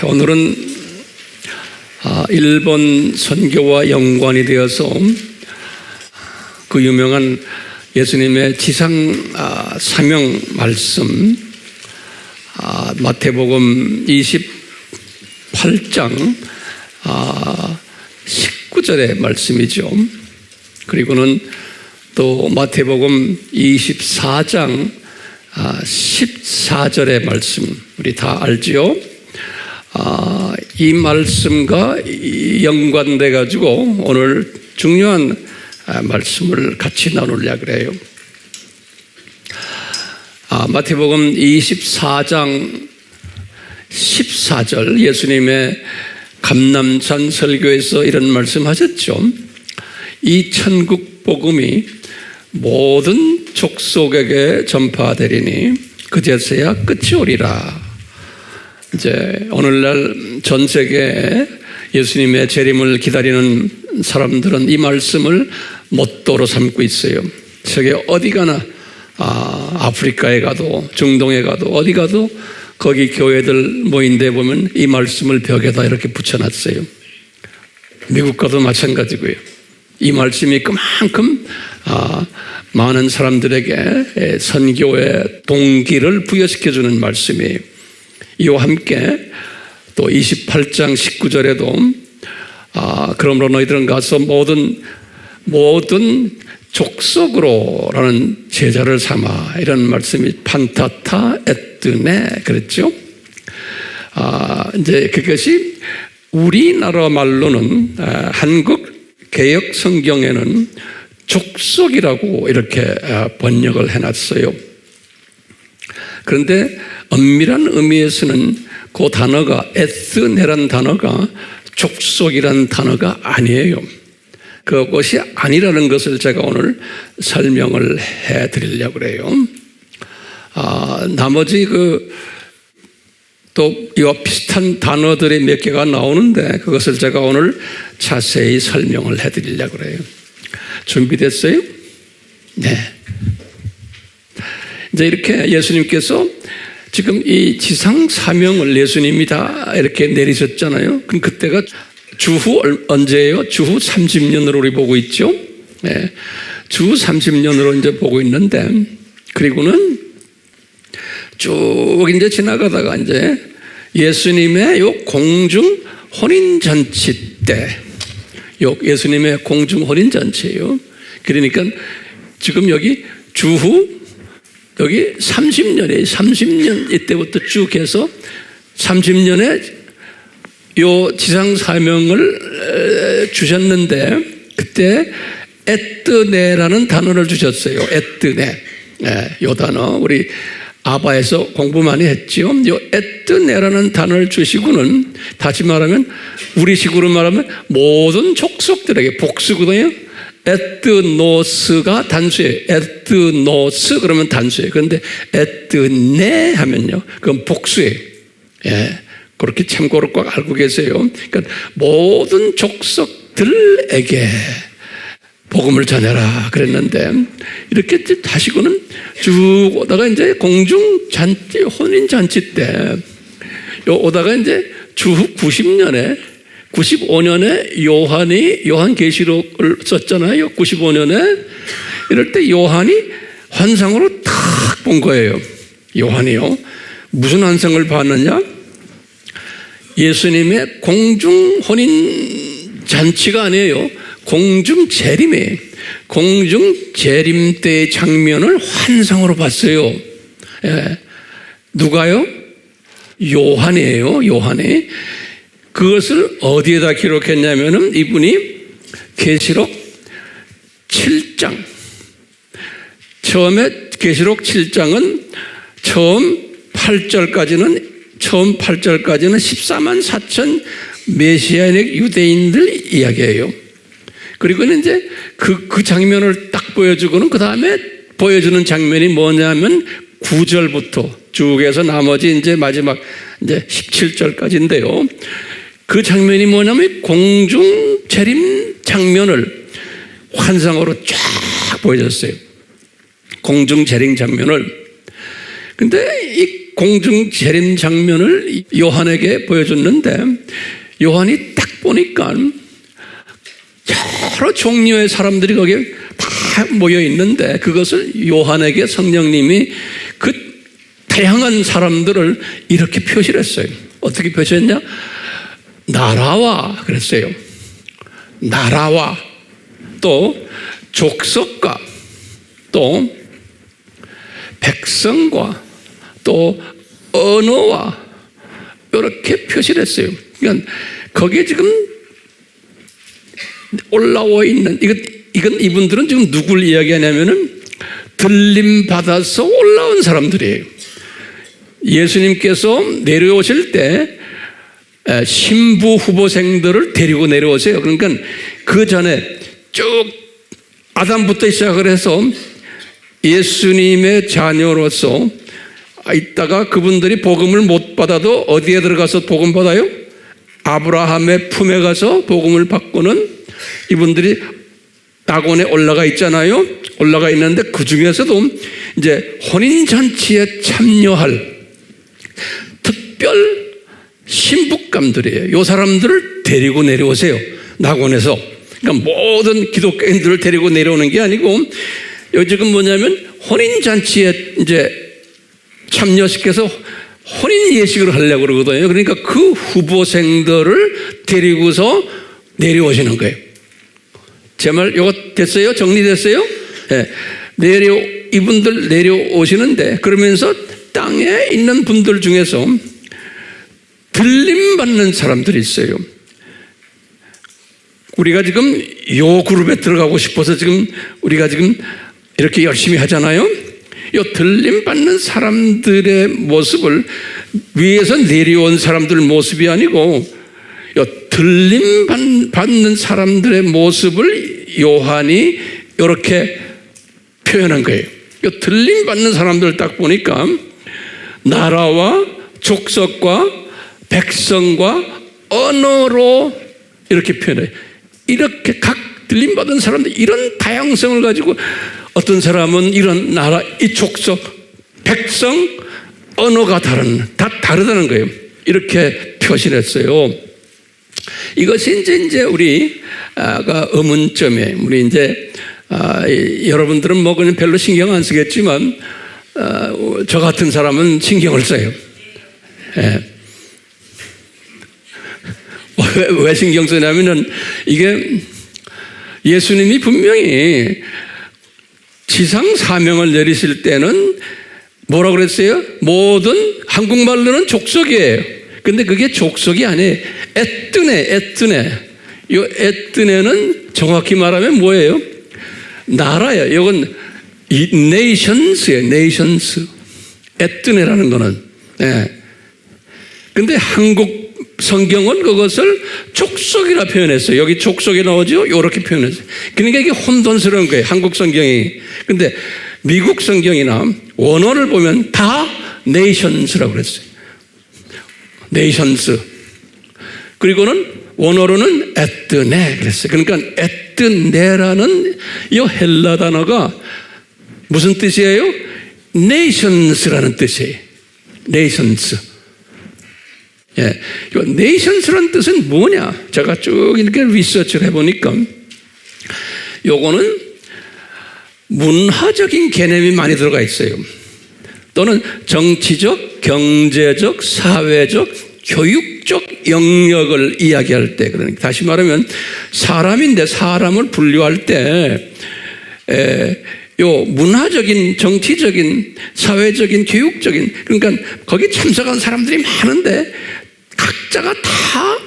오늘은 일본 선교와 연관이 되어서 그 유명한 예수님의 지상 사명 말씀 마태복음 28장 19절의 말씀이죠. 그리고는 또 마태복음 24장 14절의 말씀 우리 다 알지요. 이 말씀과 연관돼 가지고 오늘 중요한 말씀을 같이 나누려고 그래요. 마태복음 24장 14절 예수님의 감람산 설교에서 이런 말씀하셨죠. 이 천국 복음이 모든 족속에게 전파되리니 그제서야 끝이 오리라. 이제 오늘날 전 세계에 예수님의 재림을 기다리는 사람들은 이 말씀을 모토로 삼고 있어요. 세계 어디 가나 아프리카에 가도 중동에 가도 어디 가도 거기 교회들 모인 데 보면 이 말씀을 벽에다 이렇게 붙여놨어요. 미국 가도 마찬가지고요. 이 말씀이 그만큼 많은 사람들에게 선교의 동기를 부여시켜주는 말씀이에요. 이와 함께 또 28장 19절에도 그러므로 너희들은 가서 모든 족속으로라는 제자를 삼아 이런 말씀이 판타타 에뜨네 그랬죠. 이제 그것이 우리나라 말로는 한국 개역 성경에는 족속이라고 이렇게 번역을 해놨어요. 그런데 엄밀한 의미에서는 그 단어가 에뜨네란 단어가 족속이란 단어가 아니에요. 그것이 아니라는 것을 제가 오늘 설명을 해드리려고 그래요. 나머지 또 이와 비슷한 단어들이 몇 개가 나오는데 그것을 제가 오늘 자세히 설명을 해드리려고 그래요. 준비됐어요? 네. 이제 이렇게 예수님께서 지금 이 지상 사명을 예수님이 다 이렇게 내리셨잖아요. 그럼 그때가 주후 언제예요? 주후 30년으로 우리 보고 있죠. 네. 주후 30년으로 이제 보고 있는데, 그리고는 쭉 이제 지나가다가 이제 예수님의 요 공중 혼인잔치 때, 요 예수님의 공중 혼인잔치예요. 그러니까 지금 여기 주후 여기 30년에 30년 이때부터 쭉 해서 30년에 요 지상 사명을 주셨는데 그때 에뜨네라는 단어를 주셨어요. 에뜨네. 요 단어 우리 아바에서 공부 많이 했죠. 요 에뜨네라는 단어를 주시고는 다시 말하면 우리식으로 말하면 모든 족속들에게 복수거든요. 에뜨노스가 단수예요. 에뜨노스 그러면 단수예요. 그런데 에뜨네 하면요 그건 복수예요. 예. 그렇게 참고로 꼭 알고 계세요. 그러니까 모든 족속들에게 복음을 전해라 그랬는데 이렇게 하시고는 쭉 오다가 이제 공중잔치 혼인잔치 때 오다가 이제 주후 95년에 요한계시록을 썼잖아요. 95년에 이럴 때 요한이 환상으로 탁 본 거예요. 요한이요. 무슨 환상을 봤느냐? 예수님의 공중 혼인 잔치가 아니에요. 공중 재림이에요. 공중 재림 때의 장면을 환상으로 봤어요. 예. 누가요? 요한이에요. 요한이. 그것을 어디에다 기록했냐면은 이분이 계시록 7장. 처음에 계시록 7장은 처음 8절까지는 14만 4천 메시아닉 유대인들 이야기예요. 그리고 이제 그 장면을 딱 보여주고는 그 다음에 보여주는 장면이 뭐냐면 9절부터 쭉 해서 나머지 이제 마지막 이제 17절까지인데요. 그 장면이 뭐냐면 공중 재림 장면을 환상으로 쫙 보여줬어요. 공중 재림 장면을. 근데 이 공중 재림 장면을 요한에게 보여줬는데 요한이 딱 보니까 여러 종류의 사람들이 거기에 다 모여 있는데 그것을 요한에게 성령님이 그 다양한 사람들을 이렇게 표시를 했어요. 어떻게 표시했냐? 나라와 그랬어요. 나라와 또 족속과 또 백성과 또 언어와 이렇게 표시를 했어요. 그러니까 거기에 지금 올라와 있는 이건 이분들은 지금 누굴 이야기하냐면은 들림 받아서 올라온 사람들이에요. 예수님께서 내려오실 때 신부 후보생들을 데리고 내려오세요. 그러니까 그 전에 쭉 아담부터 시작을 해서 예수님의 자녀로서 있다가 그분들이 복음을 못 받아도 어디에 들어가서 복음 받아요? 아브라함의 품에 가서 복음을 받고는 이분들이 낙원에 올라가 있잖아요. 올라가 있는데 그 중에서도 이제 혼인잔치에 참여할 특별 신부감들이에요. 이 사람들을 데리고 내려오세요. 낙원에서. 그러니까 모든 기독교인들을 데리고 내려오는 게 아니고 지금 뭐냐면 혼인잔치에 이제 참여시켜서 혼인 예식을 하려고 그러거든요. 그러니까 그 후보생들을 데리고서 내려오시는 거예요. 제 말 이거 됐어요? 정리됐어요? 네. 이분들 내려오시는데 그러면서 땅에 있는 분들 중에서 들림 받는 사람들이 있어요. 우리가 지금 요 그룹에 들어가고 싶어서 지금 우리가 지금 이렇게 열심히 하잖아요. 요 들림 받는 사람들의 모습을 위에서 내려온 사람들 모습이 아니고 요 들림 받는 사람들의 모습을 요한이 이렇게 표현한 거예요. 요 들림 받는 사람들 딱 보니까 나라와 족속과 백성과 언어로 이렇게 표현해요. 이렇게 각 들림 받은 사람들 이런 다양성을 가지고 어떤 사람은 이런 나라, 이 족속, 백성, 언어가 다 다르다는 거예요. 이렇게 표시했어요. 이것이 이제 우리가 의문점에 우리 이제 여러분들은 뭐 그냥 별로 신경 안 쓰겠지만 저 같은 사람은 신경을 써요. 왜 신경 쓰냐면은 이게 예수님이 분명히 지상 사명을 내리실 때는 뭐라고 그랬어요? 모든 한국말로는 족속이에요. 근데 그게 족속이 아니에요. 에뜨네. 이 에뜨네는 정확히 말하면 뭐예요? 나라예요. 이건 네이션스예요. 네이션스. 에뜨네라는 거는. 근데 한국 성경은 그것을 족속이라 표현했어요. 여기 족속이 나오죠? 이렇게 표현했어요. 그러니까 이게 혼돈스러운 거예요. 한국 성경이. 근데 미국 성경이나 원어를 보면 다 네이션스라고 그랬어요. 네이션스. 그리고는 원어로는 에뜨네 그랬어요. 그러니까 에뜨네라는 이 헬라 단어가 무슨 뜻이에요? 네이션스라는 뜻이에요. 네이션스. 네이션스라는 뜻은 뭐냐? 제가 쭉 이렇게 리서치를 해보니까 요거는 문화적인 개념이 많이 들어가 있어요. 또는 정치적, 경제적, 사회적, 교육적 영역을 이야기할 때, 그러니까 다시 말하면 사람인데 사람을 분류할 때 요 문화적인, 정치적인, 사회적인, 교육적인, 그러니까 거기 참석한 사람들이 많은데 각자가 다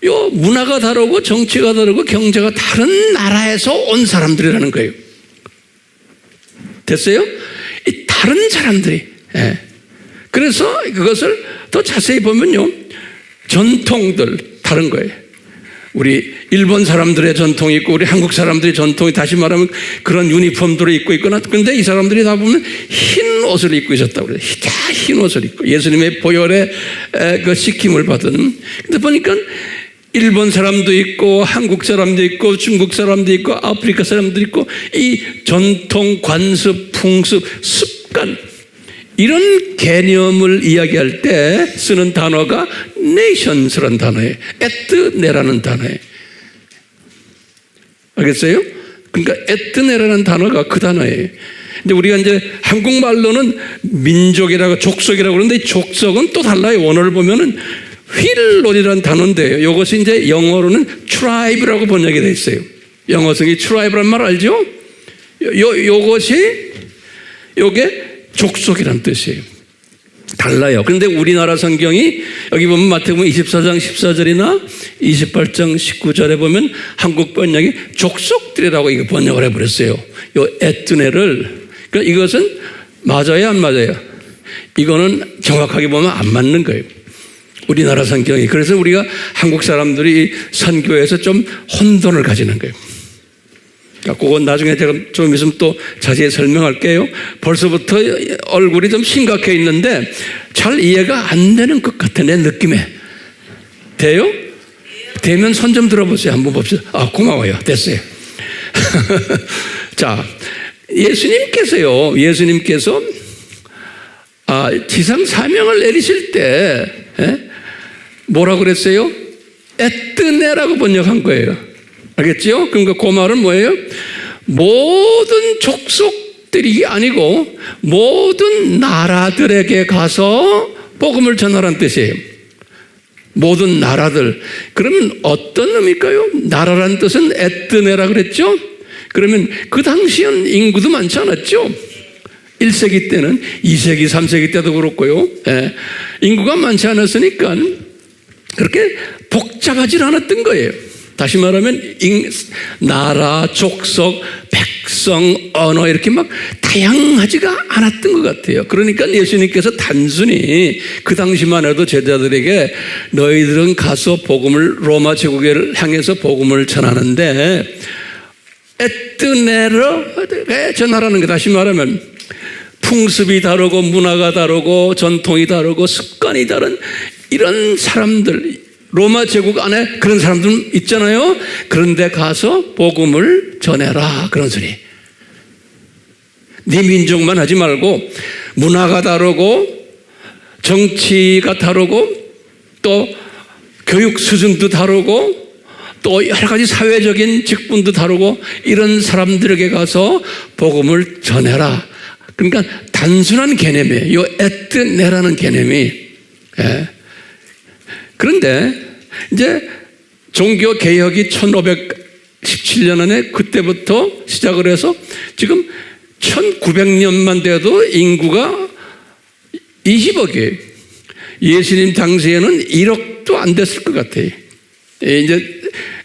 요 문화가 다르고 정치가 다르고 경제가 다른 나라에서 온 사람들이라는 거예요. 됐어요? 이 다른 사람들이. 그래서 그것을 더 자세히 보면요, 전통들 다른 거예요. 우리 일본 사람들의 전통이 있고 우리 한국 사람들의 전통이, 다시 말하면 그런 유니폼들을 입고 있거나, 근데 이 사람들이 다 보면 흰 옷을 입고 있었다고 그래요. 다 흰 옷을 입고 예수님의 보혈의 그 시킴을 받은. 근데 보니까 일본 사람도 있고 한국 사람도 있고 중국 사람도 있고 아프리카 사람도 있고, 이 전통, 관습, 풍습, 습관 이런 개념을 이야기할 때 쓰는 단어가 nations라는 단어예요. 에트네라는 단어예요. 알겠어요? 그러니까 에트네라는 단어가 그 단어예요. 근데 우리가 이제 한국말로는 민족이라고 족속이라고 그러는데 족속은 또 달라요. 원어를 보면은 휠론이라는 단어인데요. 이것이 이제 영어로는 tribe라고 번역이 되어 있어요. 영어성이 tribe란 말 알죠? 요게 족속이라는 뜻이에요. 달라요. 그런데 우리나라 성경이 여기 보면 마태복음 24장 14절이나 28장 19절에 보면 한국 번역이 족속들이라고 이거 번역을 해버렸어요. 요 에트네를. 그러니까 이것은 맞아요, 안 맞아요? 이거는 정확하게 보면 안 맞는 거예요. 우리나라 성경이. 그래서 우리가 한국 사람들이 선교에서 좀 혼돈을 가지는 거예요. 그건 나중에 제가 좀 있으면 또 자세히 설명할게요. 벌써부터 얼굴이 좀 심각해 있는데 잘 이해가 안 되는 것 같아, 내 느낌에. 돼요? 되면 손 좀 들어보세요. 한번 봅시다. 아, 고마워요. 됐어요. 자, 예수님께서 지상 사명을 내리실 때 뭐라고 그랬어요? 에뜨네라고 번역한 거예요. 알겠죠? 그러니까 그 말은 뭐예요? 모든 족속들이 아니고 모든 나라들에게 가서 복음을 전하라는 뜻이에요. 모든 나라들. 그러면 어떤 의미일까요? 나라라는 뜻은 에뜨네라 그랬죠? 그러면 그 당시엔 인구도 많지 않았죠? 1세기 때는 2세기, 3세기 때도 그렇고요. 인구가 많지 않았으니까 그렇게 복잡하지 않았던 거예요. 다시 말하면 나라, 족속, 백성, 언어 이렇게 막 다양하지가 않았던 것 같아요. 그러니까 예수님께서 단순히 그 당시만 해도 제자들에게 너희들은 가서 복음을 로마 제국을 향해서 복음을 전하는데 에뜨네로 전하라는 거. 다시 말하면 풍습이 다르고 문화가 다르고 전통이 다르고 습관이 다른 이런 사람들, 로마 제국 안에 그런 사람들 있잖아요. 그런데 가서 복음을 전해라, 그런 소리. 네 민족만 하지 말고 문화가 다르고 정치가 다르고 또 교육 수준도 다르고 또 여러 가지 사회적인 직분도 다르고 이런 사람들에게 가서 복음을 전해라. 그러니까 단순한 개념이에요. 이 에뜨네라는 개념이. 그런데 이제 종교 개혁이 1517년에 그때부터 시작을 해서 지금 1900년만 돼도 인구가 20억이에요. 예수님 당시에는 1억도 안 됐을 것 같아요. 이제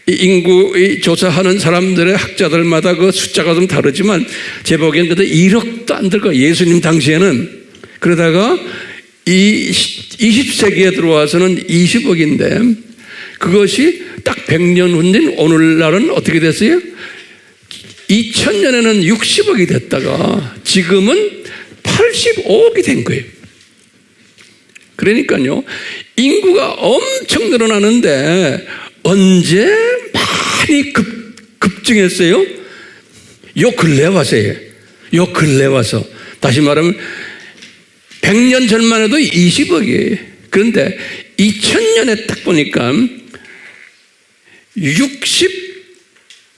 인구 조사하는 사람들의 학자들마다 그 숫자가 좀 다르지만 제 보기엔 그래도 1억도 안 될 거예요. 예수님 당시에는. 그러다가 20세기에 들어와서는 20억인데 그것이 딱 100년 후인 오늘날은 어떻게 됐어요? 2000년에는 60억이 됐다가 지금은 85억이 된 거예요. 그러니까요, 인구가 엄청 늘어나는데 언제 많이 급증했어요? 요 근래 와서예요. 요 근래 와서. 다시 말하면 100년 전만 해도 20억이에요. 그런데 2000년에 딱 보니까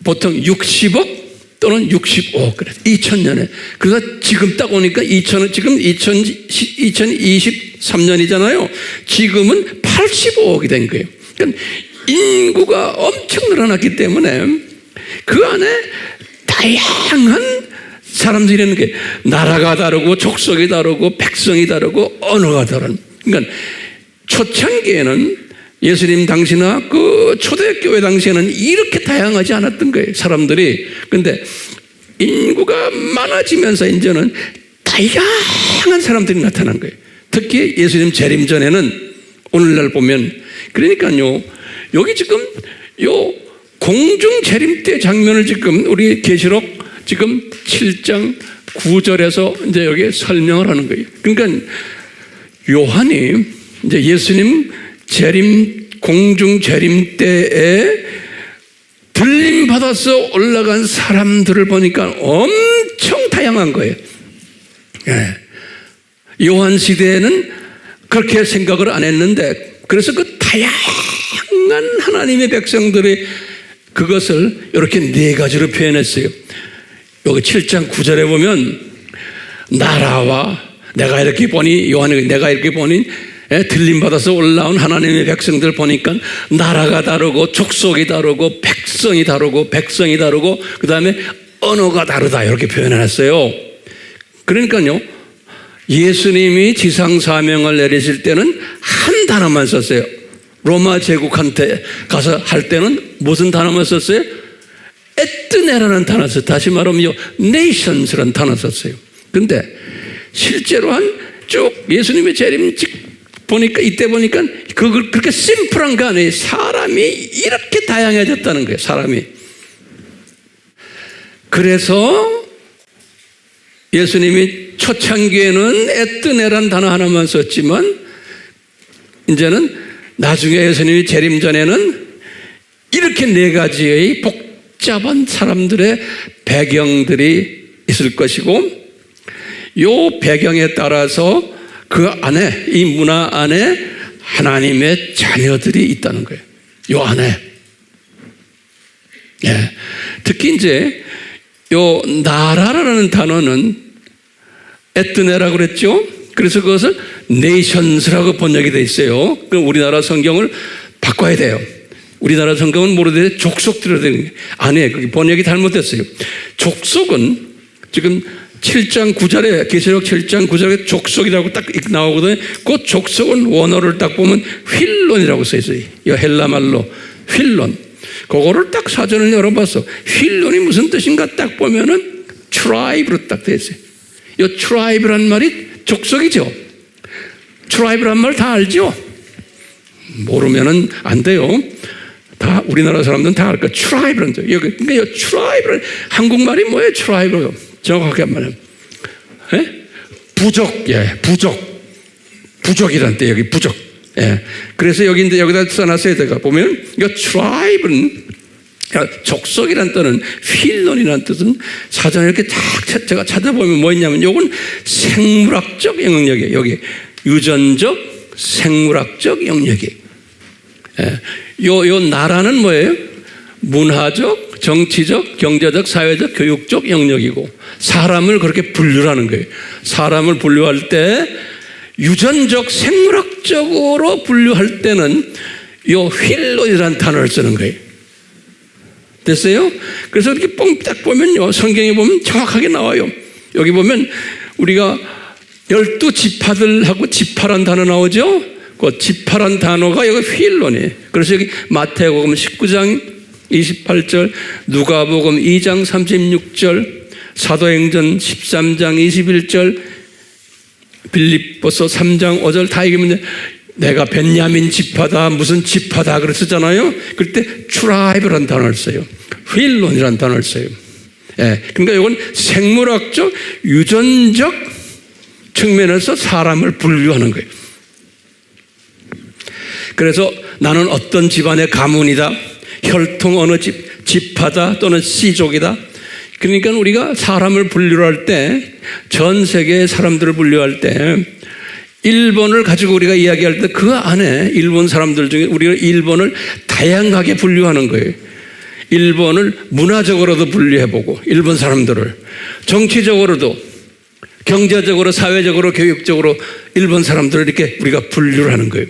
보통 60억 또는 65억 그래. 2000년에. 그래서 지금 딱 오니까 지금 2023년이잖아요. 지금은 85억이 된 거예요. 그러니까 인구가 엄청 늘어났기 때문에 그 안에 다양한 사람들이 있는 게 나라가 다르고 족속이 다르고 백성이 다르고 언어가 다른. 그러니까 초창기에는 예수님 당시나 그 초대교회 당시에는 이렇게 다양하지 않았던 거예요, 사람들이. 그런데 인구가 많아지면서 이제는 다양한 사람들이 나타난 거예요. 특히 예수님 재림 전에는 오늘날 보면, 그러니까요, 여기 지금 요 공중 재림 때 장면을 지금 우리 계시록 지금 7장 9절에서 이제 여기 설명을 하는 거예요. 그러니까 요한이 이제 예수님 공중 재림 때에 들림 받아서 올라간 사람들을 보니까 엄청 다양한 거예요. 요한 시대에는 그렇게 생각을 안 했는데, 그래서 그 다양한 하나님의 백성들이 그것을 이렇게 네 가지로 표현했어요. 여기 7장 9절에 보면 나라와 내가 이렇게 보니, 요한이 내가 이렇게 보니 들림받아서 올라온 하나님의 백성들 보니까 나라가 다르고 족속이 다르고 백성이 다르고 그 다음에 언어가 다르다 이렇게 표현해놨어요. 그러니까요, 예수님이 지상사명을 내리실 때는 한 단어만 썼어요. 로마 제국한테 가서 할 때는 무슨 단어만 썼어요? 에뜨네라는 단어 썼어요. 다시 말하면 nations라는 단어 썼어요. 근데 실제로 쭉 예수님의 재림직 보니까, 이때 보니까 그렇게 심플한 거 아니에요. 사람이 이렇게 다양해졌다는 거예요. 사람이. 그래서 예수님이 초창기에는 에뜨네란 단어 하나만 썼지만, 이제는 나중에 예수님이 재림 전에는 이렇게 네 가지의 복잡한 사람들의 배경들이 있을 것이고, 이 배경에 따라서 그 안에, 이 문화 안에 하나님의 자녀들이 있다는 거예요. 이 안에. 예. 특히 이제 요 나라라는 단어는 에뜨네라고 그랬죠. 그래서 그것을 네이션스라고 번역이 돼 있어요. 그럼 우리나라 성경을 바꿔야 돼요. 우리나라 성경은 모르되 족속들이 되는 거예요. 아니에요. 그게 번역이 잘못됐어요. 족속은 지금 7장 9절에, 계시록 7장 9절에 족속이라고 딱 나오거든요. 그 족속은 원어를 딱 보면 휠론이라고 써 있어요. 이 헬라 말로 휠론. 그거를 딱 사전을 열어봤어. 휠론이 무슨 뜻인가 딱 보면은 트라이브로 딱 돼 있어요. 이 트라이브란 말이 족속이죠. 트라이브란 말 다 알죠? 모르면은 안 돼요. 다 우리나라 사람들은 다 알까? 트라이브란 뜻. 그러니까 이 트라이브란 한국말이 뭐예요? 트라이브. 정확하게 말하면 부족, 예, 부족이란 때 여기 부족. 예. 그래서 여기다 써놨어요. 제가 보면 이 트라이브는 족속이란 뜻은 휠론이라는 뜻은 사전에 이렇게 딱 제가 찾아보면 뭐 있냐면 이건 생물학적 영역이에요. 여기 유전적 생물학적 영역이. 예. 요 나라는 뭐예요? 문화적, 정치적, 경제적, 사회적, 교육적 영역이고 사람을 그렇게 분류하는 거예요. 사람을 분류할 때 유전적, 생물학적으로 분류할 때는 요 휠론이라는 단어를 쓰는 거예요. 됐어요? 그래서 이렇게 뻥 딱 보면요, 성경에 보면 정확하게 나와요. 여기 보면 우리가 12지파들하고 지파란 단어 나오죠? 그 지파란 단어가 여기 휠론이에요. 그래서 여기 마태복음 19장 28절, 누가복음 2장 36절, 사도행전 13장 21절, 빌립보서 3장 5절 다 얘기하면 내가 벤야민 지파다 무슨 지파다 그랬었잖아요. 그럴 때 트라이브라는 단어를 써요. 휠론이라는 단어를 써요. 예, 그러니까 이건 생물학적 유전적 측면에서 사람을 분류하는 거예요. 그래서 나는 어떤 집안의 가문이다, 혈통 어느 지파다 또는 씨족이다. 그러니까 우리가 사람을 분류할 때, 전 세계의 사람들을 분류할 때 일본을 가지고 우리가 이야기할 때 그 안에 일본 사람들 중에 우리가 일본을 다양하게 분류하는 거예요. 일본을 문화적으로도 분류해보고, 일본 사람들을 정치적으로도, 경제적으로, 사회적으로, 교육적으로 일본 사람들을 이렇게 우리가 분류를 하는 거예요.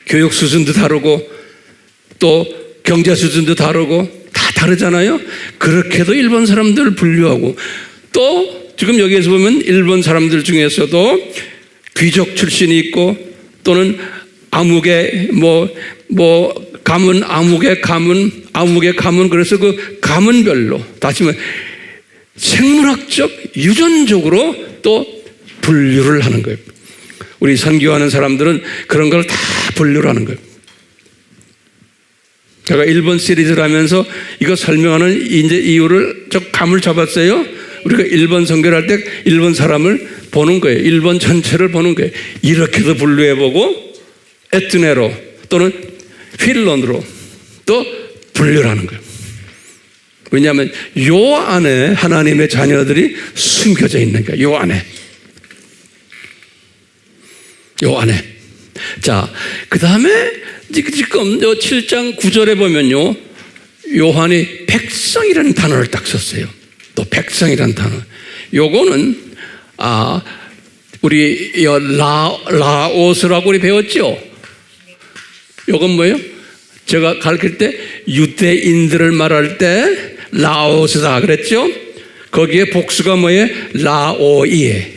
교육 수준도 다르고 또 경제 수준도 다르고 다 다르잖아요. 그렇게도 일본 사람들을 분류하고, 또 지금 여기에서 보면 일본 사람들 중에서도 귀족 출신이 있고 또는 암흑의 가문, 암흑의 가문, 그래서 그 가문별로 다시 말해 생물학적 유전적으로 또 분류를 하는 거예요. 우리 선교하는 사람들은 그런 걸 다 분류를 하는 거예요. 제가 일본 시리즈를 하면서 이거 설명하는 이제 이유를 좀 감을 잡았어요. 우리가 일본 선교를 할 때 일본 사람을 보는 거예요. 일본 전체를 보는 거예요. 이렇게도 분류해보고 에트네로 또는 휠론으로 또 분류를 하는 거예요. 왜냐하면 요 안에 하나님의 자녀들이 숨겨져 있는 거예요. 요 안에. 요 안에. 자, 그 다음에 지금 7장 9절에 보면요, 요한이 백성이라는 단어를 딱 썼어요. 또 백성이라는 단어. 요거는 우리 라오스라고 우리 배웠죠. 요건 뭐예요? 제가 가르칠 때 유대인들을 말할 때 라오스다 그랬죠. 거기에 복수가 뭐예요? 라오이에.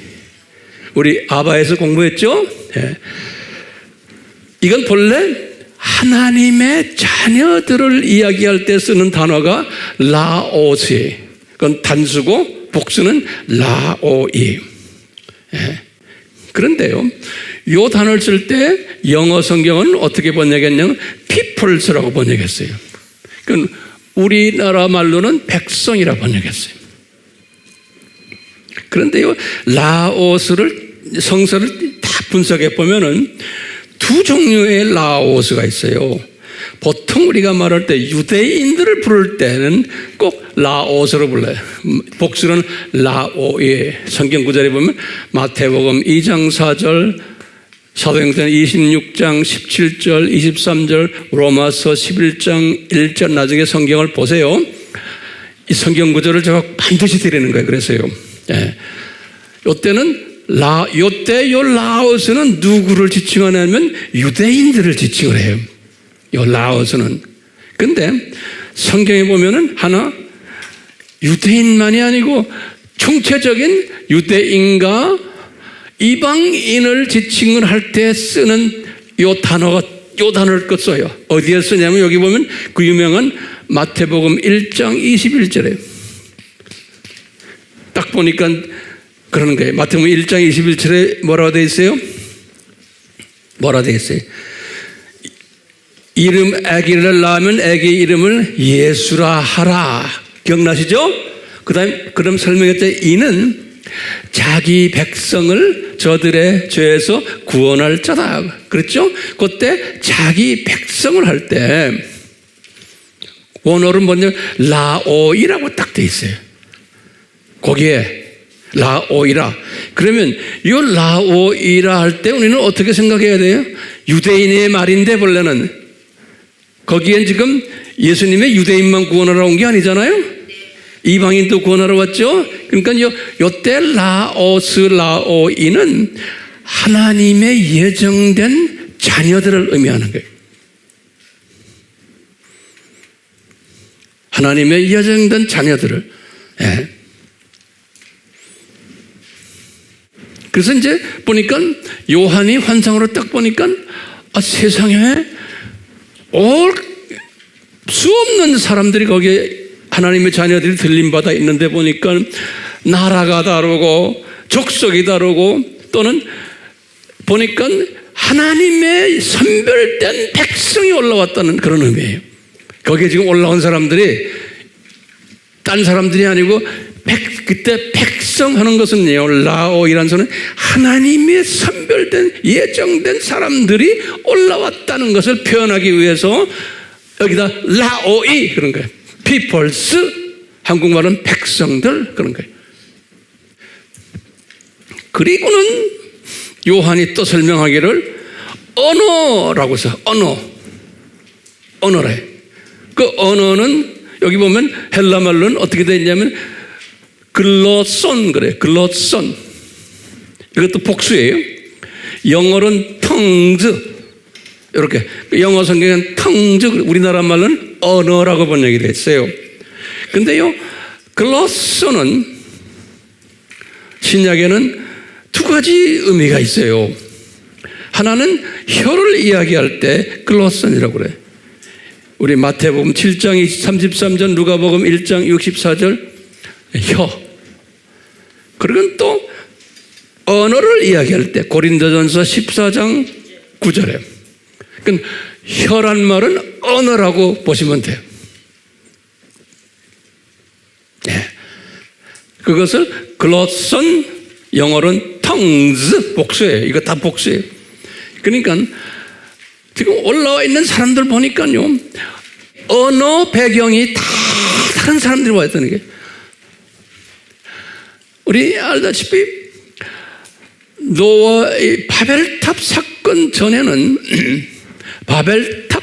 우리 아바에서 공부했죠. 예. 이건 본래 하나님의 자녀들을 이야기할 때 쓰는 단어가 라오스예요. 그건 단수고 복수는 라오이. 예. 그런데요, 이 단어를 쓸 때 영어 성경은 어떻게 번역했냐면 peoples라고 번역했어요. 그건 우리나라 말로는 백성이라 번역했어요. 그런데요, 라오스를 성서를 다 분석해 보면은 두 종류의 라오스가 있어요. 보통 우리가 말할 때 유대인들을 부를 때는 꼭 라오스로 불러요. 복수는 라오예. 성경 구절에 보면 마태복음 2장 4절, 사도행전 26장 17절, 23절, 로마서 11장 1절, 나중에 성경을 보세요. 이 성경 구절을 제가 반드시 드리는 거예요. 그래서요. 예. 요때는 요때 요 라오스는 누구를 지칭하냐면 유대인들을 지칭을 해요. 요 라오스는. 근데 성경에 보면은 하나 유대인만이 아니고 총체적인 유대인과 이방인을 지칭을 할 때 쓰는 요 단어를 써요. 어디에 쓰냐면 여기 보면 그 유명한 마태복음 1장 21절에 딱 보니까 그러는 거예요. 마태복음 1장 21절에 뭐라고 되어 있어요? 뭐라고 되어 있어요? 아기를 낳으면 아기 이름을 예수라 하라. 기억나시죠? 그럼 설명했죠. 이는 자기 백성을 저들의 죄에서 구원할 자다. 그렇죠? 그때 자기 백성을 할 때 원어는 뭐냐? 라오이라고 딱 돼 있어요. 거기에 라오이라. 그러면 이 라오이라 할 때 우리는 어떻게 생각해야 돼요? 유대인의 말인데 본래는 거기엔 지금 예수님의 유대인만 구원하러 온 게 아니잖아요. 이방인도 구원하러 왔죠. 그러니까 요때 라오이는 하나님의 예정된 자녀들을 의미하는 거예요. 하나님의 예정된 자녀들을. 예. 그래서 이제 보니까 요한이 환상으로 딱 보니까 세상에 수 없는 사람들이 거기에 하나님의 자녀들이 들림받아 있는데 보니까 나라가 다르고 족속이 다르고 또는 보니까 하나님의 선별된 백성이 올라왔다는 그런 의미예요. 거기에 지금 올라온 사람들이 딴 사람들이 아니고 그때 백성 하는 것은요, 라오이라는 소는 하나님의 선별된 예정된 사람들이 올라왔다는 것을 표현하기 위해서 여기다 라오이 그런 거예요. peoples, 한국말은 백성들 그런 거예요. 그리고는 요한이 또 설명하기를 언어라고 해서 언어래. 그 언어는 여기 보면 헬라 말로는 어떻게 되어 있냐면 글로손 그래. 글로손. 이것도 복수예요. 영어로는 tongues. 이렇게 영어 성경은 tongues, 우리나라 말로는 언어라고 번역이 됐어요. 근데요, 글로손은 신약에는 두 가지 의미가 있어요. 하나는 혀를 이야기할 때 글로손이라고 그래. 우리 마태복음 7장 33절, 누가복음 1장 64절 혀. 그리고 또 언어를 이야기할 때 고린도전서 14장 9절에 그러니까 혀란 말은 언어라고 보시면 돼요. 네. 그것을 글로손, 영어로는 tongues, 복수예요. 이거 다 복수예요. 그러니까 지금 올라와 있는 사람들 보니까요, 언어 배경이 다 다른 사람들이 와 있다는 게. 우리 알다시피 노아의 바벨탑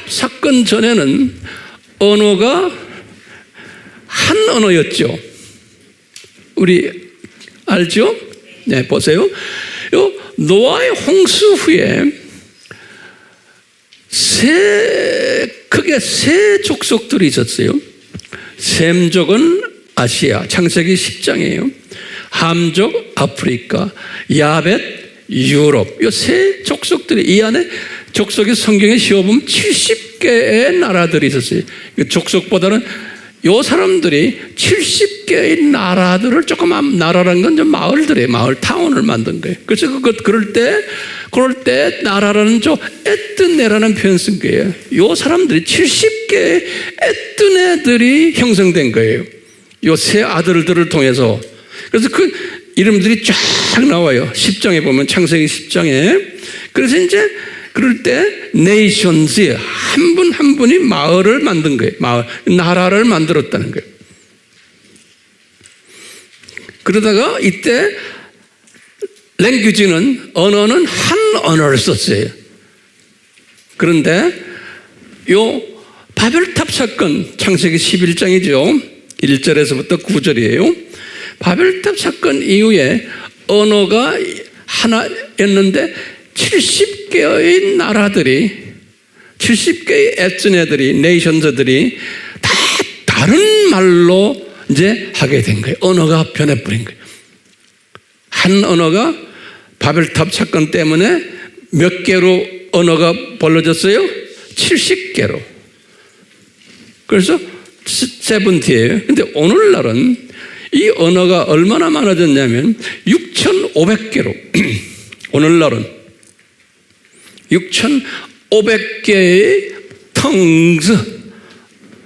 사건 전에는 언어가 한 언어였죠. 우리 알죠? 네, 보세요. 노아의 홍수 후에 크게 세 족속들이 있었어요. 셈족은 아시아, 창세기 10장이에요. 함족 아프리카, 야벳 유럽. 이 세 족속들이, 이 안에 족속이 성경에 씌워보면 70개의 나라들이 있었어요. 족속보다는 요 사람들이 70개의 나라들을, 조그만 나라라는 건 좀 마을들이에요. 마을 타운을 만든 거예요. 그래서 그럴 때 나라라는 에뜨네라는 표현 쓴 거예요. 요 사람들이 70개의 에뜨네들이 형성된 거예요. 요 세 아들들을 통해서. 그래서 그 이름들이 쫙 나와요. 10장에 보면, 창세기 10장에. 그래서 이제 그럴 때 네이션즈, 한 분 한 분이 마을을 만든 거예요. 나라를 만들었다는 거예요. 그러다가 이때 언어는 한 언어를 썼어요. 그런데 요 바벨탑 사건, 창세기 11장이죠. 1절에서부터 9절이에요. 바벨탑 사건 이후에 언어가 하나였는데 70개의 나라들이, 70개의 에츠네들이, 네이션들이 다 다른 말로 이제 하게 된 거예요. 언어가 변해버린 거예요. 한 언어가 바벨탑 사건 때문에 몇 개로 언어가 벌어졌어요? 70개로. 그래서 70예요. 근데 오늘날은 이 언어가 얼마나 많아졌냐면 6,500개로. 오늘날은 6,500개의 텅스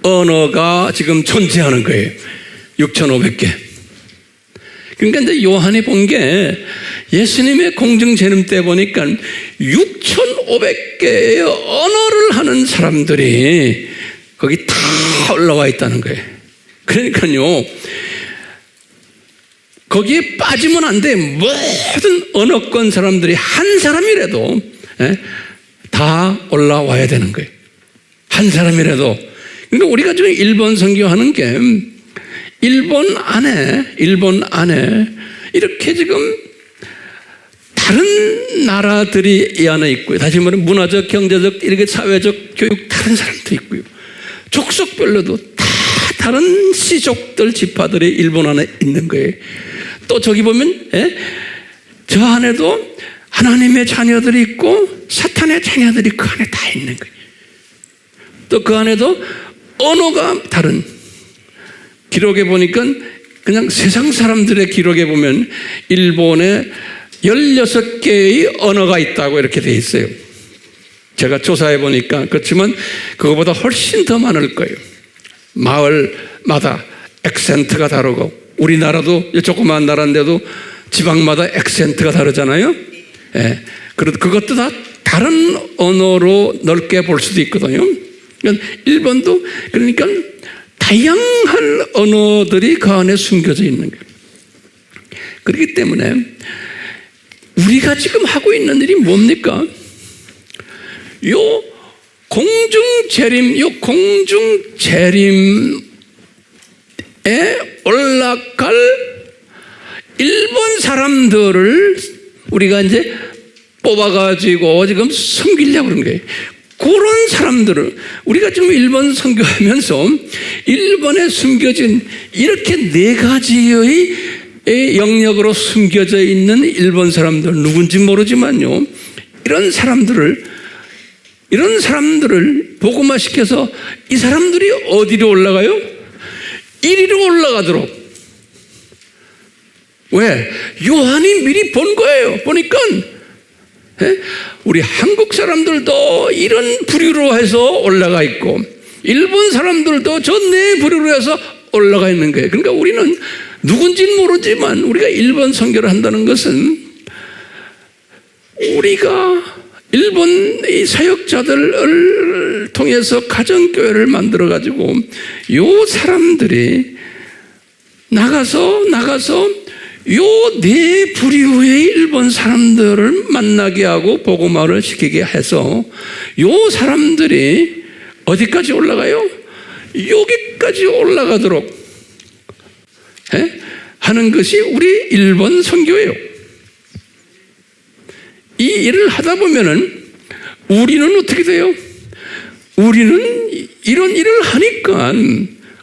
언어가 지금 존재하는 거예요. 6,500개. 그러니까 이제 요한이 본 게 예수님의 공중 재림 때 보니까 6,500개의 언어를 하는 사람들이 거기 다 올라와 있다는 거예요. 그러니까요, 거기에 빠지면 안 돼. 모든 언어권 사람들이 한 사람이라도 다 올라와야 되는 거예요. 한 사람이라도. 그러니까 우리가 지금 일본 선교하는 게 일본 안에 이렇게 지금 다른 나라들이 이 안에 있고요. 다시 말하면 문화적, 경제적, 이렇게 사회적, 교육 다른 사람도 있고요. 족속별로도 다 다른 시족들, 지파들이 일본 안에 있는 거예요. 또 저기 보면 저 안에도 하나님의 자녀들이 있고 사탄의 자녀들이 그 안에 다 있는 거예요. 또 그 안에도 언어가 다른, 기록에 보니까 그냥 세상 사람들의 기록에 보면 일본에 16개의 언어가 있다고 이렇게 돼 있어요. 제가 조사해 보니까. 그렇지만 그거보다 훨씬 더 많을 거예요. 마을마다 액센트가 다르고, 우리나라도 조그마한 나라인데도 지방마다 액센트가 다르잖아요. 예. 그것도 다 다른 언어로 넓게 볼 수도 있거든요. 그러니까 일본도 그러니까 다양한 언어들이 그 안에 숨겨져 있는 거예요. 그렇기 때문에 우리가 지금 하고 있는 일이 뭡니까? 요 공중재림에 올라갈 일본 사람들을 우리가 이제 뽑아가지고 지금 섬기려고 그런 거예요. 그런 사람들을 우리가 지금 일본 선교하면서 일본에 숨겨진 이렇게 4가지의 영역으로 숨겨져 있는 일본 사람들, 누군지 모르지만요, 이런 사람들을 복음화시켜서 이 사람들이 어디로 올라가요? 1위로 올라가도록. 왜? 요한이 미리 본 거예요. 보니까 우리 한국 사람들도 이런 부류로 해서 올라가 있고, 일본 사람들도 저 4부류로 해서 올라가 있는 거예요. 그러니까 우리는 누군지는 모르지만 우리가 일본 선교를 한다는 것은 우리가 일본의 사역자들을 통해서 가정교회를 만들어가지고 요 사람들이 나가서 요 네 부류의 일본 사람들을 만나게 하고 복음화를 시키게 해서 요 사람들이 어디까지 올라가요? 여기까지 올라가도록 하는 것이 우리 일본 선교예요. 이 일을 하다 보면은 우리는 어떻게 돼요? 우리는 이런 일을 하니까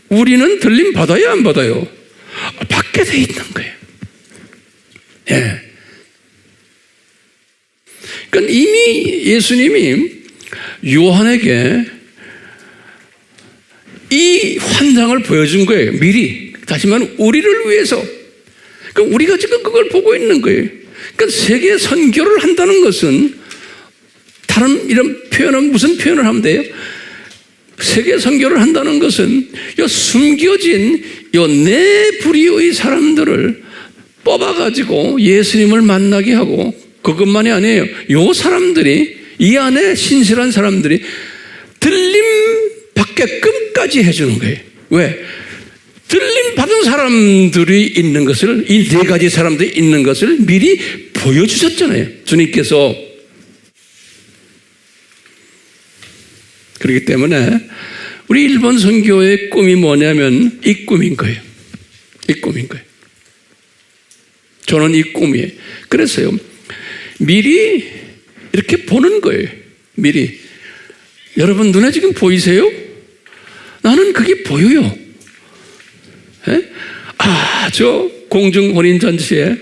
우리는 들림 받아요, 안 받아요? 받게 돼 있는 거예요. 예. 그러니까 이미 예수님이 요한에게 이 환상을 보여준 거예요. 미리. 다시 말하면 우리를 위해서. 그러니까 우리가 지금 그걸 보고 있는 거예요. 그러니까 세계 선교를 한다는 것은 다른 이런 표현은 무슨 표현을 하면 돼요? 세계 선교를 한다는 것은 요 숨겨진 요 네 부류의 사람들을 뽑아가지고 예수님을 만나게 하고 그것만이 아니에요. 요 사람들이 이 안에 신실한 사람들이 들림 받게끔까지 해주는 거예요. 왜? 들림 받은 사람들이 있는 것을 이 네 가지 사람들이 있는 것을 미리 보여주셨잖아요. 주님께서. 그렇기 때문에 우리 일본 선교의 꿈이 뭐냐면 이 꿈인 거예요. 이 꿈인 거예요. 저는 이 꿈이에요. 그래서요, 미리 이렇게 보는 거예요. 미리. 여러분 눈에 지금 보이세요? 나는 그게 보여요. 저 공중혼인잔치에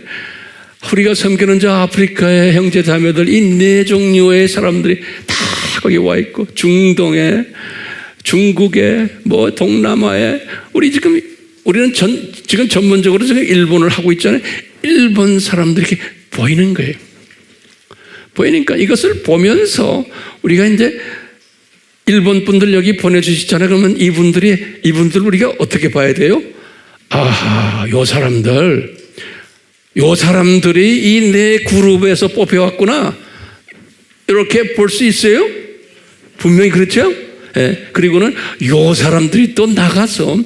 우리가 섬기는 저 아프리카의 형제 자매들 이 네 종류의 사람들이 다 거기 와 있고 중동에 중국에 뭐 동남아에 우리는 지금 전문적으로 지금 일본을 하고 있잖아요. 일본 사람들이 이렇게 보이는 거예요. 보이니까 이것을 보면서 우리가 이제 일본 분들 여기 보내주시잖아요. 그러면 이분들 우리가 어떻게 봐야 돼요? 아하, 요 사람들이 이 네 그룹에서 뽑혀왔구나. 이렇게 볼 수 있어요? 분명히 그렇죠? 예, 그리고는 요 사람들이 또 나가서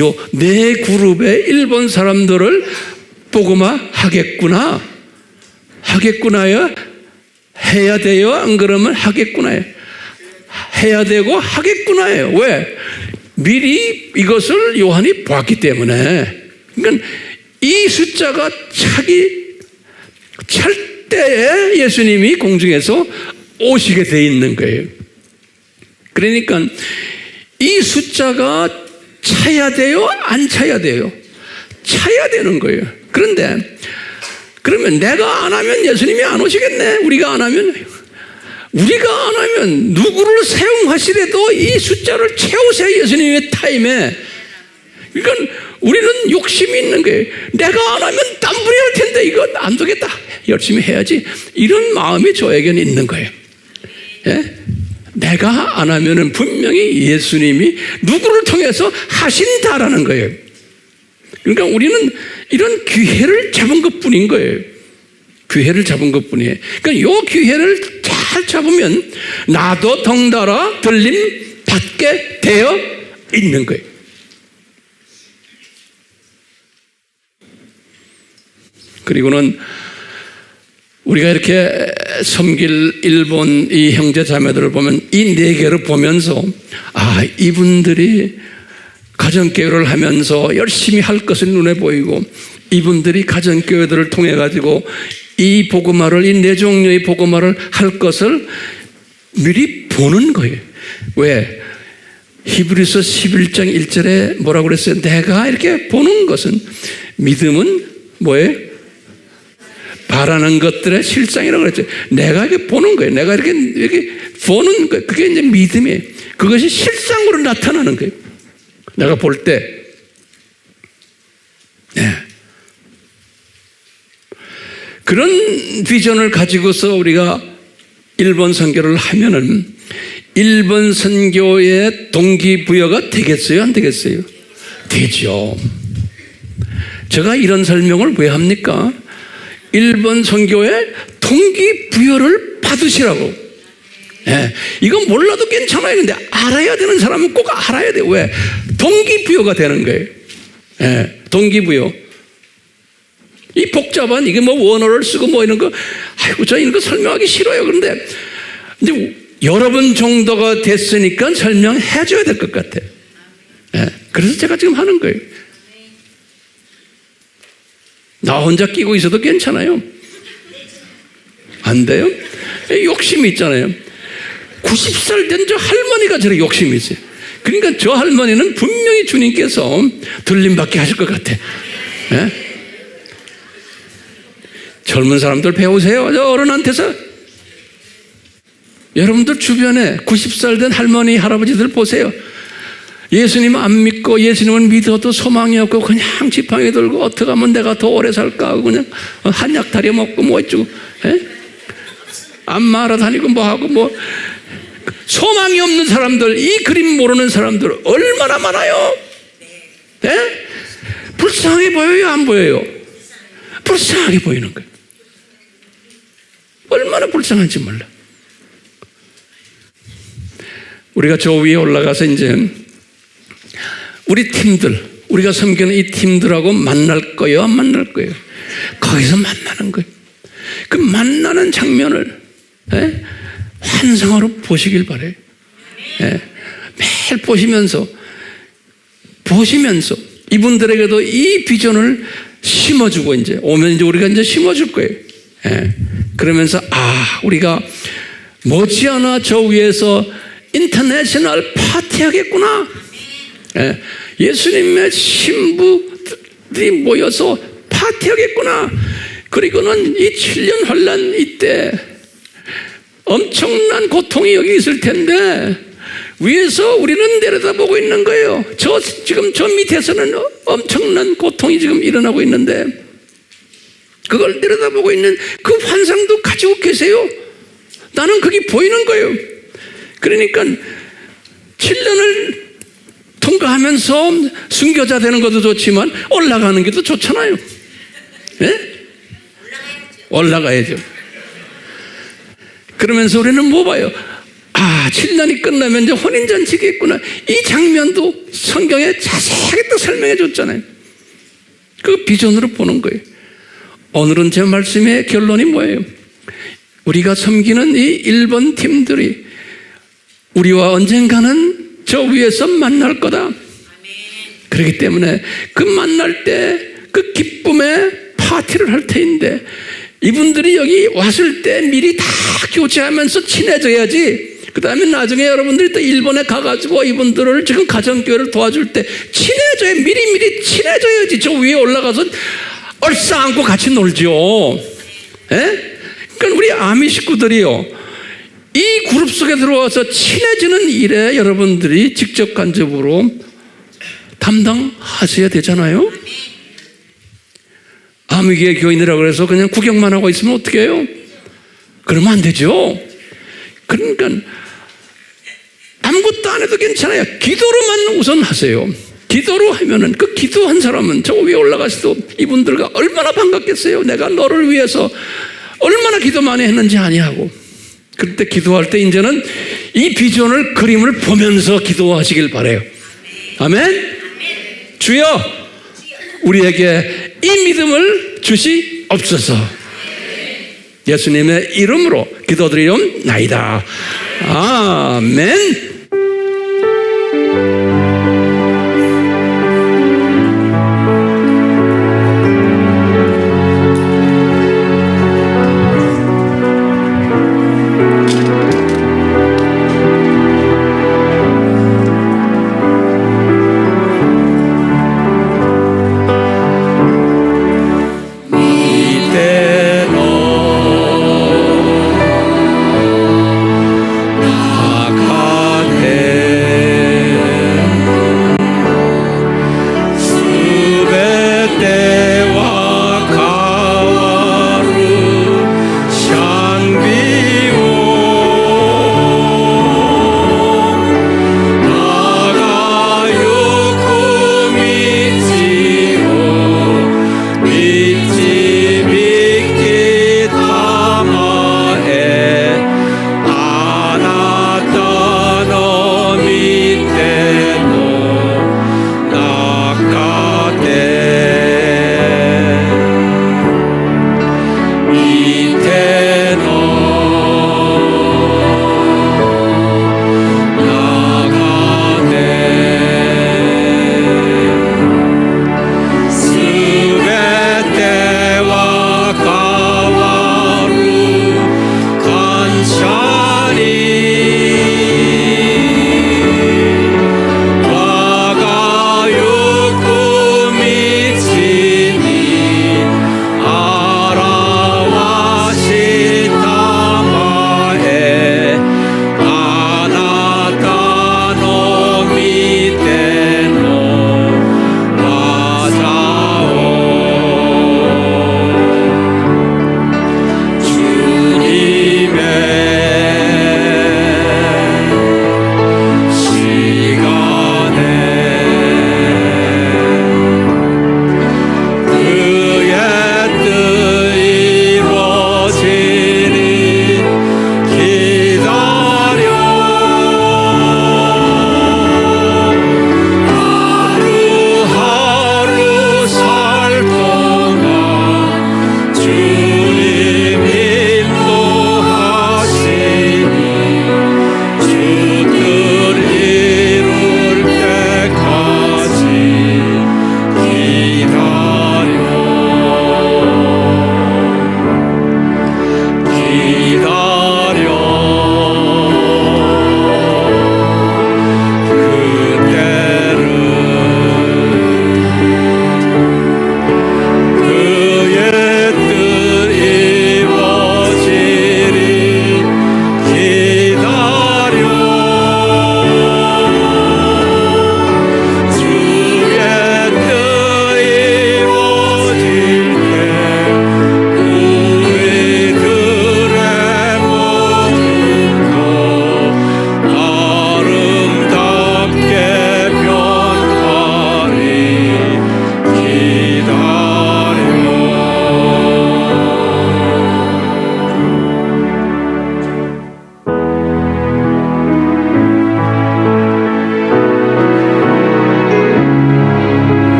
요 네 그룹의 일본 사람들을 복음화 하겠구나. 하겠구나요? 해야 돼요? 안 그러면 하겠구나요? 해야 되고 하겠구나예요. 왜? 미리 이것을 요한이 봤기 때문에. 그러니까 이 숫자가 찰 때에 예수님이 공중에서 오시게 돼 있는 거예요. 그러니까 이 숫자가 차야 돼요? 안 차야 돼요? 차야 되는 거예요. 그런데 그러면 내가 안 하면 예수님이 안 오시겠네. 우리가 안 하면 누구를 사용하시래도 이 숫자를 채우세요. 예수님의 타임에. 그러니까 우리는 욕심이 있는 거예요. 내가 안 하면 딴 분이 할 텐데 이거 안 되겠다. 열심히 해야지. 이런 마음이 저에게는 있는 거예요. 예? 내가 안 하면은 분명히 예수님이 누구를 통해서 하신다라는 거예요. 그러니까 우리는 이런 기회를 잡은 것 뿐인 거예요. 기회를 잡은 것 뿐이에요. 그러니까 이 기회를 잘 잡으면 나도 덩달아 들림 받게 되어 있는 거예요. 그리고는 우리가 이렇게 섬길 일본 이 형제 자매들을 보면 이 네 개를 보면서 이분들이 가정교회를 하면서 열심히 할 것을 눈에 보이고 이분들이 가정교회들을 통해 가지고 이 복음화를 이 네 종류의 복음화를 할 것을 미리 보는 거예요. 왜? 히브리서 11장 1절에 뭐라고 그랬어요? 내가 이렇게 보는 것은 믿음은 뭐예요? 바라는 것들의 실상이라고 그랬죠. 내가 이렇게 보는 거예요. 내가 이렇게 보는 거예요. 그게 이제 믿음이에요. 그것이 실상으로 나타나는 거예요. 내가 볼 때. 네. 그런 비전을 가지고서 우리가 일본 선교를 하면은 일본 선교의 동기부여가 되겠어요? 안 되겠어요? 되죠. 제가 이런 설명을 왜 합니까? 일본 선교의 동기부여를 받으시라고. 예, 이건 몰라도 괜찮아요. 근데 알아야 되는 사람은 꼭 알아야 돼요. 왜? 동기부여가 되는 거예요. 예, 동기부여. 이 복잡한 이게 뭐 원어를 쓰고 뭐 이런 거, 아이고 저 이런 거 설명하기 싫어요. 그런데 이제 여러분 정도가 됐으니까 설명해 줘야 될 것 같아요. 예, 그래서 제가 지금 하는 거예요. 나 혼자 끼고 있어도 괜찮아요. 안 돼요? 욕심이 있잖아요. 90살 된 저 할머니가 저렇게 욕심이 있어요. 그러니까 저 할머니는 분명히 주님께서 들림받게 하실 것 같아. 예? 젊은 사람들 배우세요. 저 어른한테서. 여러분들 주변에 90살 된 할머니, 할아버지들 보세요. 예수님 안 믿고 예수님을 믿어도 소망이 없고 그냥 지팡이 들고 어떻게 하면 내가 더 오래 살까 하고 그냥 한약 다려 먹고 뭐 어쩌고, 예? 안마 하러 다니고 뭐 하고 뭐. 소망이 없는 사람들, 이 그림 모르는 사람들 얼마나 많아요? 예? 불쌍하게 보여요, 안 보여요? 불쌍하게 보이는 거예요. 얼마나 불쌍한지 몰라. 우리가 저 위에 올라가서 이제 우리 팀들, 우리가 섬기는 이 팀들하고 만날 거예요, 안 만날 거예요? 거기서 만나는 거예요. 그 만나는 장면을, 예? 환상으로 보시길 바래요. 예. 매일 보시면서 이분들에게도 이 비전을 심어주고 이제 오면 이제 우리가 이제 심어줄 거예요. 예. 그러면서 우리가 머지않아 저 위에서 인터내셔널 파티하겠구나. 예. 예수님의 신부들이 모여서 파티하겠구나. 그리고는 이 7년 환난 이때 엄청난 고통이 여기 있을 텐데 위에서 우리는 내려다보고 있는 거예요. 지금 저 밑에서는 엄청난 고통이 지금 일어나고 있는데 그걸 내려다보고 있는 그 환상도 가지고 계세요. 나는 그게 보이는 거예요. 그러니까 7년을 통과하면서 순교자 되는 것도 좋지만 올라가는 게 더 좋잖아요. 네? 올라가야죠. 그러면서 우리는 뭐 봐요? 7년이 끝나면 이제 혼인잔치겠구나. 이 장면도 성경에 자세하게 또 설명해 줬잖아요. 그 비전으로 보는 거예요. 오늘은 제 말씀의 결론이 뭐예요? 우리가 섬기는 이 1번 팀들이 우리와 언젠가는 저 위에서 만날 거다. 그렇기 때문에 그 만날 때 그 기쁨의 파티를 할 테인데 이분들이 여기 왔을 때 미리 다 교제하면서 친해져야지. 그 다음에 나중에 여러분들이 또 일본에 가가지고 이분들을 지금 가정교회를 도와줄 때 미리 친해져야지. 저 위에 올라가서 얼싸안고 같이 놀죠. 예? 그러니까 우리 아미 식구들이요, 이 그룹 속에 들어와서 친해지는 일에 여러분들이 직접 간접으로 담당하셔야 되잖아요. 아미교회 교인이라고 해서 그냥 구경만 하고 있으면 어떻게 해요? 그러면 안 되죠. 그러니까 아무것도 안 해도 괜찮아요. 기도로만 우선 하세요. 기도로 하면은 그 기도한 사람은 저 위에 올라가서도 이분들과 얼마나 반갑겠어요. 내가 너를 위해서 얼마나 기도 많이 했는지 아니하고. 그때 기도할 때 이제는 이 비전을 그림을 보면서 기도하시길 바라요. 아멘. 주여 우리에게 이 믿음을 주시옵소서. 예수님의 이름으로 기도드리옵나이다. 아멘. 나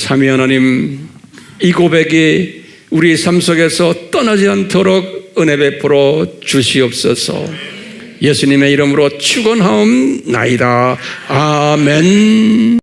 삼위 하나님, 이 고백이 우리 삶 속에서 떠나지 않도록 은혜 베풀어 주시옵소서. 예수님의 이름으로 축원하옵나이다. 아멘.